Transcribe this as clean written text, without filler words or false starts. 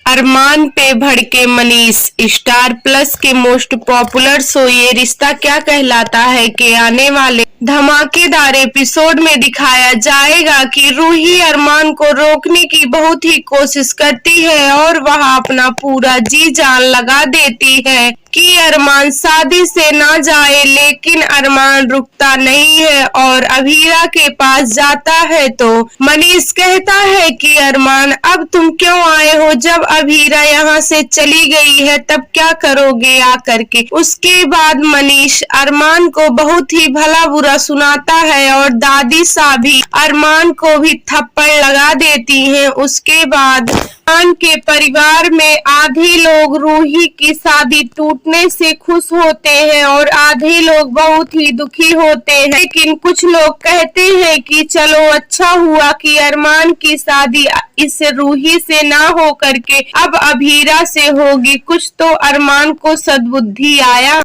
अरमान पे भड़के Manish. Star plus के मोस्ट पॉपुलर शो ये रिश्ता क्या कहलाता है के आने वाले धमाकेदार एपिसोड में दिखाया जाएगा कि रूही अरमान को रोकने की बहुत ही कोशिश करती है और वह अपना पूरा जी जान लगा देती है कि अरमान शादी से ना जाए, लेकिन अरमान रुकता नहीं है और अभीरा के पास जाता है तो मनीष कहता है कि अरमान अब तुम क्यों आए हो, जब अभीरा यहाँ से चली गई है तब क्या करोगे आकर के। उसके बाद मनीष अरमान को बहुत ही भला बुरा सुनाता है और दादी साहब अरमान को भी थप्पड़ लगा देती हैं। उसके बाद अरमान के परिवार में आधे लोग रूही की शादी टूटने से खुश होते हैं और आधे लोग बहुत ही दुखी होते हैं, लेकिन कुछ लोग कहते हैं कि चलो अच्छा हुआ कि अरमान की शादी इस रूही से ना हो करके अब अभीरा से होगी। कुछ तो अरमान को सद्बुद्धि आया।